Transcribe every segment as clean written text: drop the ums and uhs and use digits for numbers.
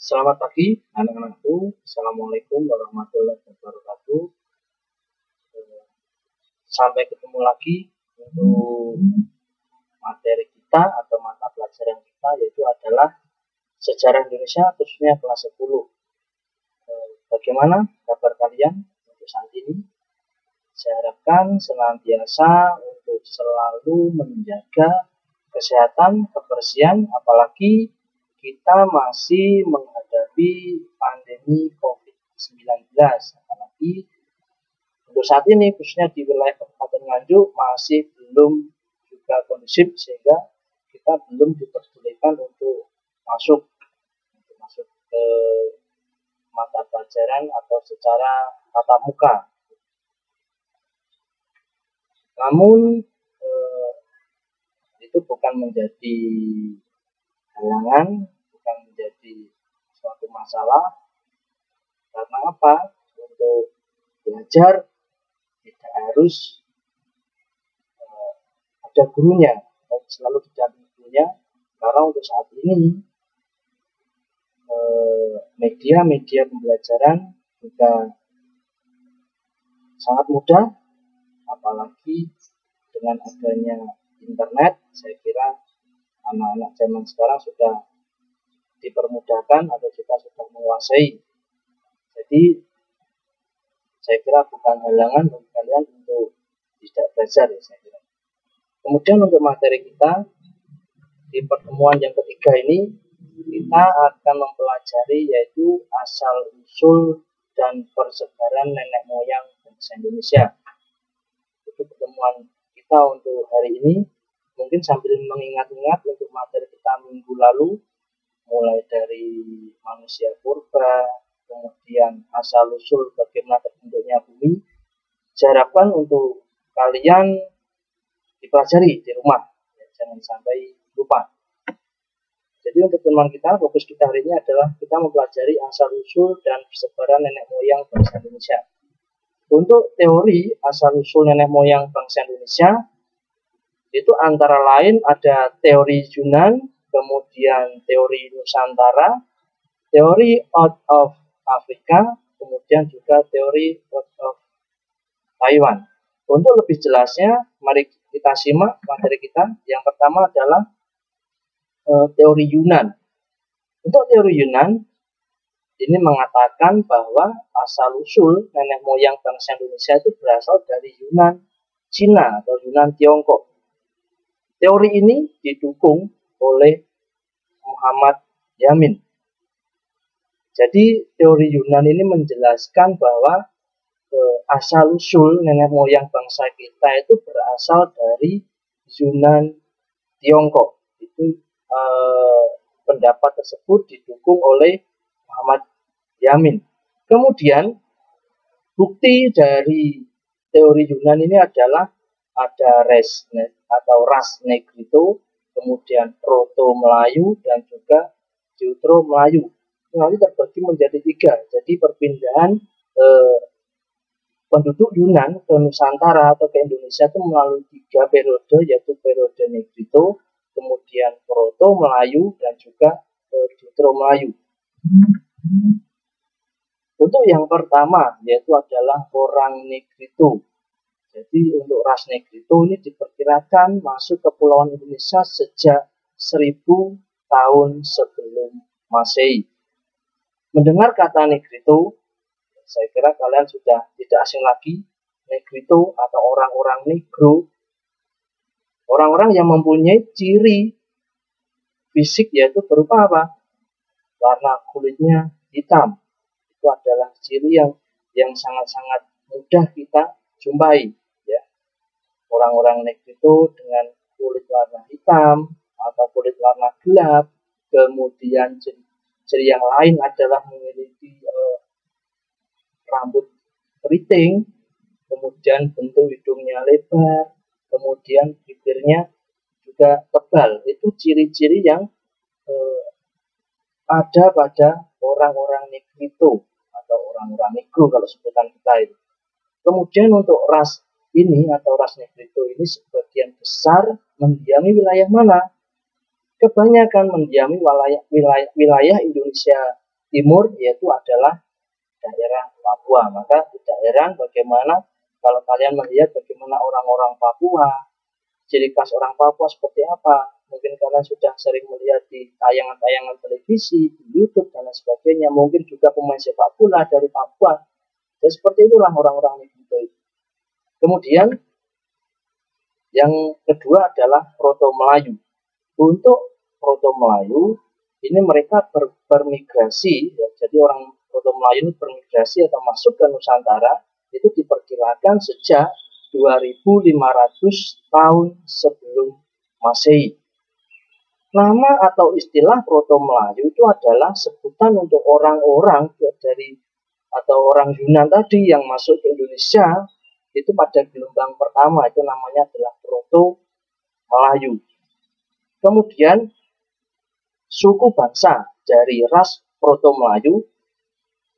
Selamat pagi anak-anakku. Assalamualaikum warahmatullahi wabarakatuh. Sampai ketemu lagi untuk materi kita atau mata pelajaran kita, yaitu adalah sejarah Indonesia khususnya kelas 10. Bagaimana kabar kalian untuk saat ini? Saya harapkan senantiasa untuk selalu menjaga kesehatan, kebersihan, apalagi kita masih menghadapi pandemi COVID-19, apalagi untuk saat ini khususnya di wilayah Kabupaten Nganjuk masih belum juga kondusif, sehingga kita belum diperbolehkan untuk masuk ke mata pelajaran atau secara tatap muka. Namun itu bukan menjadi halangan, bukan menjadi suatu masalah. Karena apa? Untuk belajar tidak harus ada gurunya, selalu didampingi gurunya, karena untuk saat ini media-media pembelajaran juga sangat mudah, apalagi dengan adanya internet. Saya kira anak-anak zaman sekarang sudah dipermudahkan atau juga sudah menguasai. Jadi saya kira bukan halangan bagi kalian untuk tidak belajar, ya saya kira. Kemudian untuk materi kita di pertemuan yang ketiga ini, kita akan mempelajari yaitu asal usul dan persebaran nenek moyang bangsa Indonesia. Itu pertemuan kita untuk hari ini. Mungkin sambil mengingat-ingat untuk materi kita minggu lalu, mulai dari manusia purba, kemudian asal usul bagaimana terbentuknya bumi. Saya harapkan untuk kalian dipelajari di rumah, ya, jangan sampai lupa. Jadi untuk teman kita, fokus kita hari ini adalah kita mempelajari asal usul dan persebaran nenek moyang bangsa Indonesia. Untuk teori asal usul nenek moyang bangsa Indonesia, itu antara lain ada teori Yunan, kemudian teori Nusantara, teori out of Africa, kemudian juga teori out of Taiwan. Untuk lebih jelasnya, mari kita simak materi kita. Yang pertama adalah teori Yunan. Untuk teori Yunan, ini mengatakan bahwa asal-usul nenek moyang bangsa Indonesia itu berasal dari Yunan Cina atau Yunan Tiongkok. Teori ini didukung oleh Muhammad Yamin. Jadi teori Yunan ini menjelaskan bahwa asal-usul nenek moyang bangsa kita itu berasal dari Yunan Tiongkok. Itu pendapat tersebut didukung oleh Muhammad Yamin. Kemudian bukti dari teori Yunan ini adalah ada ras Negrito, kemudian Proto Melayu dan juga Jutro Melayu. Nanti terbagi menjadi 3. Jadi perpindahan penduduk Yunan ke Nusantara atau ke Indonesia itu melalui 3 periode, yaitu periode Negrito, kemudian Proto Melayu dan juga Jutro Melayu. Untuk yang pertama yaitu adalah orang Negrito. Jadi untuk ras Negrito ini diperkirakan masuk ke Kepulauan Indonesia sejak 1000 tahun sebelum Masehi. Mendengar kata Negrito, saya kira kalian sudah tidak asing lagi. Negrito atau orang-orang Negro, orang-orang yang mempunyai ciri fisik yaitu berupa apa? Warna kulitnya hitam. Itu adalah ciri yang sangat-sangat mudah kita jumpai, ya. Orang-orang Negrito dengan kulit warna hitam atau kulit warna gelap, kemudian ciri yang lain adalah memiliki rambut keriting, kemudian bentuk hidungnya lebar, kemudian bibirnya juga tebal. Itu ciri-ciri yang ada pada orang-orang Negrito atau orang-orang Negro kalau sebutan kita itu. Kemudian untuk ras ini atau ras Negrito ini sebagian besar mendiami wilayah mana? Kebanyakan mendiami wilayah Indonesia timur, yaitu adalah daerah Papua. Maka tidak heran bagaimana kalau kalian melihat bagaimana orang-orang Papua, ciri khas orang Papua seperti apa. Mungkin kalian sudah sering melihat di tayangan-tayangan televisi, di YouTube, dan lain sebagainya. Mungkin juga pemain sepak bola dari Papua. Dan seperti itulah orang-orang Nagito itu. Kemudian yang kedua adalah Proto Melayu. Untuk Proto Melayu, ini mereka bermigrasi, ya. Jadi orang Proto Melayu ini bermigrasi atau masuk ke Nusantara, itu diperkirakan sejak 2500 tahun sebelum Masehi. Nama atau istilah Proto Melayu itu adalah sebutan untuk orang-orang dari atau orang Yunan tadi yang masuk ke Indonesia itu pada gelombang pertama, itu namanya adalah Proto Melayu. Kemudian suku bangsa dari ras Proto Melayu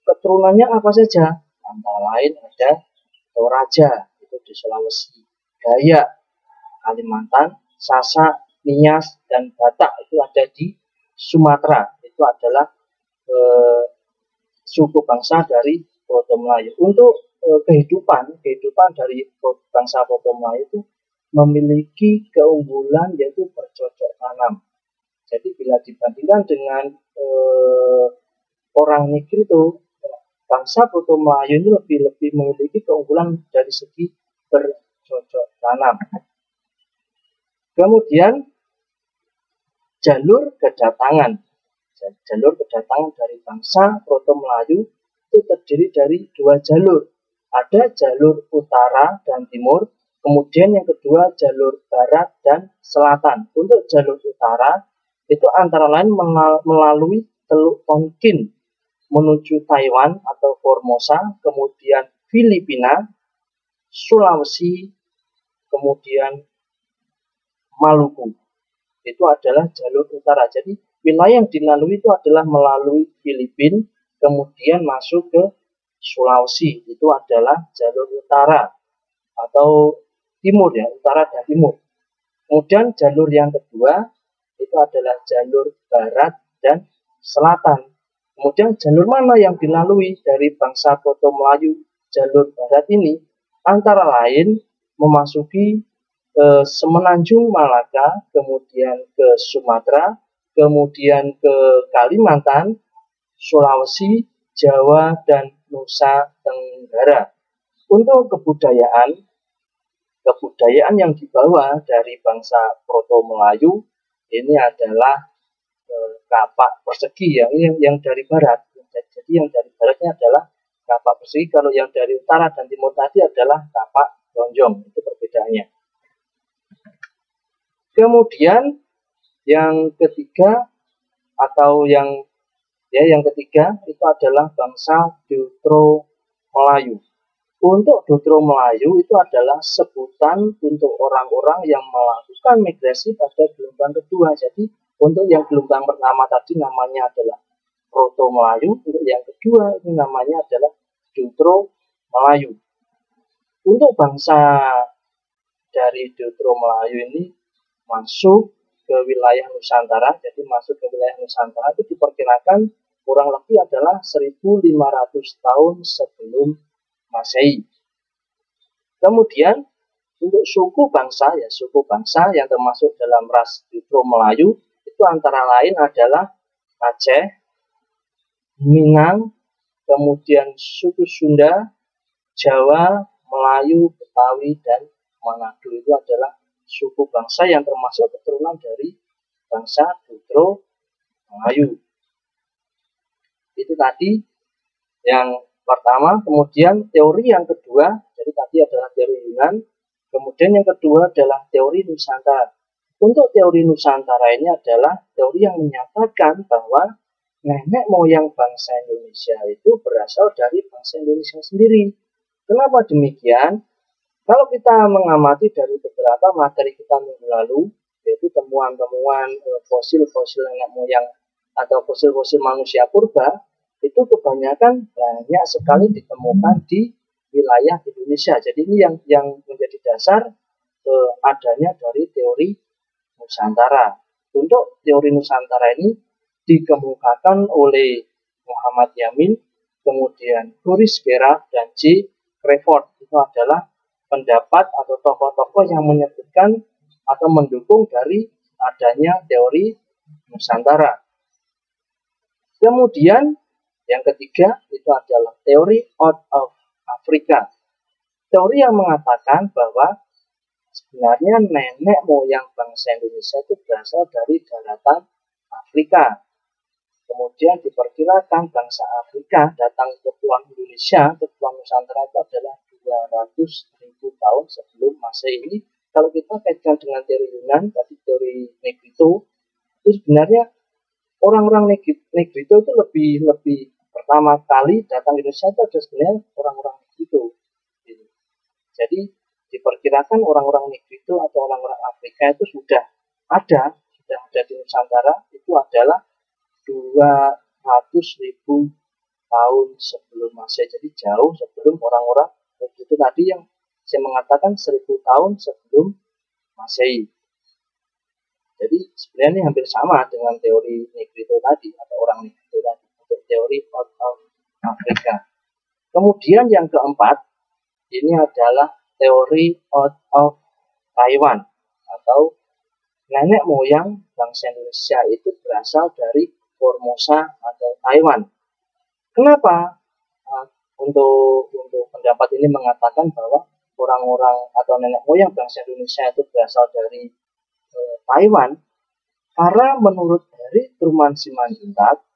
keturunannya apa saja? Antara lain ada Toraja, itu di Sulawesi, Dayak, Kalimantan, Sasak, Nias, dan Batak itu ada di Sumatera. Itu adalah suku bangsa dari Proto Melayu. Untuk kehidupan dari bangsa Proto Melayu itu memiliki keunggulan yaitu bercocok tanam. Jadi bila dibandingkan dengan orang Nigri itu, bangsa Proto Melayu ini lebih memiliki keunggulan dari segi bercocok tanam. Kemudian jalur kedatangan. Jalur kedatangan dari bangsa Proto Melayu itu terdiri dari dua jalur. Ada jalur utara dan timur, kemudian yang kedua jalur barat dan selatan. Untuk jalur utara itu antara lain melalui Teluk Tonkin menuju Taiwan atau Formosa, kemudian Filipina, Sulawesi, kemudian Maluku. Itu adalah jalur utara. Jadi wilayah yang dilalui itu adalah melalui Filipina, kemudian masuk ke Sulawesi. Itu adalah jalur utara atau timur, ya, utara dan timur. Kemudian jalur yang kedua itu adalah jalur barat dan selatan. Kemudian jalur mana yang dilalui dari bangsa Proto Melayu jalur barat ini? Antara lain memasuki Semenanjung Malaka, kemudian ke Sumatera, kemudian ke Kalimantan, Sulawesi, Jawa, dan Nusa Tenggara. Untuk kebudayaan yang dibawa dari bangsa Proto Melayu ini adalah kapak persegi yang dari barat. Jadi yang dari baratnya adalah kapak persegi, kalau yang dari utara dan timur tadi adalah kapak lonjong. Itu perbedaannya. Kemudian yang ketiga itu adalah bangsa Dutro Melayu. Untuk Dutro Melayu itu adalah sebutan untuk orang-orang yang melakukan migrasi pada gelombang kedua. Jadi untuk yang gelombang pertama tadi namanya adalah Proto Melayu, untuk yang kedua ini namanya adalah Dutro Melayu. Untuk bangsa dari Dutro Melayu ini masuk ke wilayah Nusantara, jadi masuk ke wilayah Nusantara itu diperkirakan kurang lebih adalah 1500 tahun sebelum Masehi. Kemudian untuk suku bangsa yang termasuk dalam ras Dutro Melayu itu antara lain adalah Aceh, Minang, kemudian suku Sunda, Jawa, Melayu, Betawi, dan Manado. Itu adalah suku bangsa yang termasuk keturunan dari bangsa Dutro Melayu. Itu tadi yang pertama. Kemudian teori yang kedua, jadi tadi adalah teori Yunan, kemudian yang kedua adalah teori Nusantara. Untuk teori Nusantara ini adalah teori yang menyatakan bahwa nenek moyang bangsa Indonesia itu berasal dari bangsa Indonesia sendiri. Kenapa demikian? Kalau kita mengamati dari beberapa materi kita minggu lalu, yaitu temuan-temuan fosil-fosil nenek moyang atau fosil-fosil manusia purba, itu kebanyakan banyak sekali ditemukan di wilayah Indonesia. Jadi ini yang menjadi dasar adanya dari teori Nusantara. Untuk teori Nusantara ini dikemukakan oleh Muhammad Yamin, kemudian Boris Gera, dan J. Crawford. Itu adalah pendapat atau tokoh-tokoh yang menyebutkan atau mendukung dari adanya teori Nusantara. Kemudian yang ketiga itu adalah teori out of Africa. Teori yang mengatakan bahwa sebenarnya nenek moyang bangsa Indonesia itu berasal dari daratan Afrika. Kemudian diperkirakan bangsa Afrika datang ke Pulau Indonesia, ke Pulau Nusantara itu adalah 200.000 tahun sebelum Masehi. Ini kalau kita kaitkan dengan teori Yunan, tadi teori Negrito, itu sebenarnya orang-orang Negrito itu lebih pertama kali datang ke Indonesia itu ada sebenarnya orang-orang Negrito. Jadi diperkirakan orang-orang Negrito atau orang-orang Afrika itu sudah ada di Nusantara, itu adalah 200.000 tahun sebelum Masehi. Jadi jauh sebelum orang-orang itu tadi yang saya mengatakan 1000 tahun sebelum Masehi. Jadi sebenarnya ini hampir sama dengan teori Negrito tadi atau orang Negrito tadi untuk teori out of Africa. Kemudian yang keempat ini adalah teori out of Taiwan atau nenek moyang bangsa Indonesia itu berasal dari Formosa atau Taiwan. Kenapa? Untuk pendapat ini mengatakan bahwa orang-orang atau nenek moyang bangsa Indonesia itu berasal dari Taiwan, karena menurut dari Truman Simanjuntak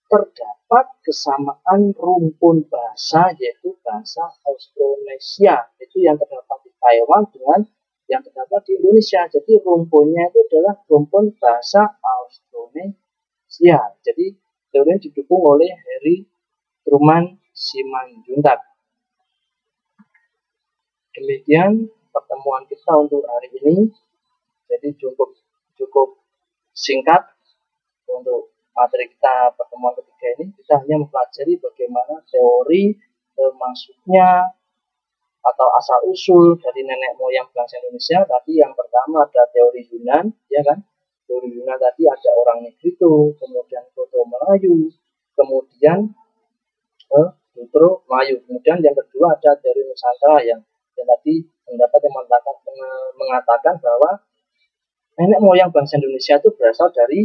terdapat kesamaan rumpun bahasa, yaitu bahasa Austronesia itu yang terdapat di Taiwan dengan yang terdapat di Indonesia. Jadi rumpunnya itu adalah rumpun bahasa Austronesia. Jadi teori ini didukung oleh Harry Truman Simanjuntak. Demikian pertemuan kita untuk hari ini. Jadi cukup singkat untuk materi kita pertemuan ketiga ini. Kita hanya mempelajari bagaimana teori masuknya atau asal usul dari nenek moyang bangsa Indonesia. Tadi yang pertama ada teori Yunan, ya kan? Teori Yunan tadi ada orang Negrito, kemudian Proto Melayu, kemudian Jutro Melayu. Kemudian yang kedua ada teori Nusantara yang tadi pendapat yang mengatakan bahwa nenek moyang bangsa Indonesia itu berasal dari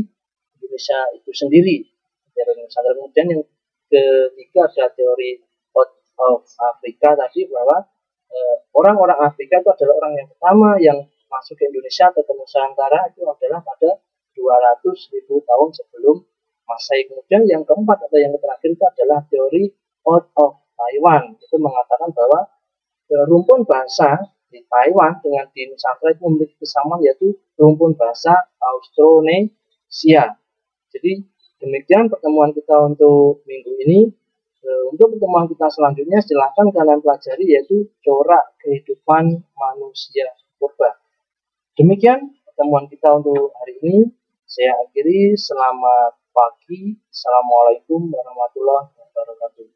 Indonesia itu sendiri. Teori Nusantara. Kemudian yang ketiga ada teori out of Africa tadi bahwa orang-orang Afrika itu adalah orang yang pertama yang masuk ke Indonesia atau ke Nusantara itu adalah pada 200.000 tahun sebelum Masehi. Kemudian yang keempat atau yang terakhir itu adalah teori out of Taiwan. Itu mengatakan bahwa rumpun bahasa di Taiwan dengan di Nusantara itu memiliki kesamaan, yaitu rumpun bahasa Austronesia. Jadi demikian pertemuan kita untuk minggu ini. Untuk pertemuan kita selanjutnya silahkan kalian pelajari, yaitu corak kehidupan manusia purba. Demikian pertemuan kita untuk hari ini. Saya akhiri, selamat pagi. Assalamualaikum warahmatullahi wabarakatuh.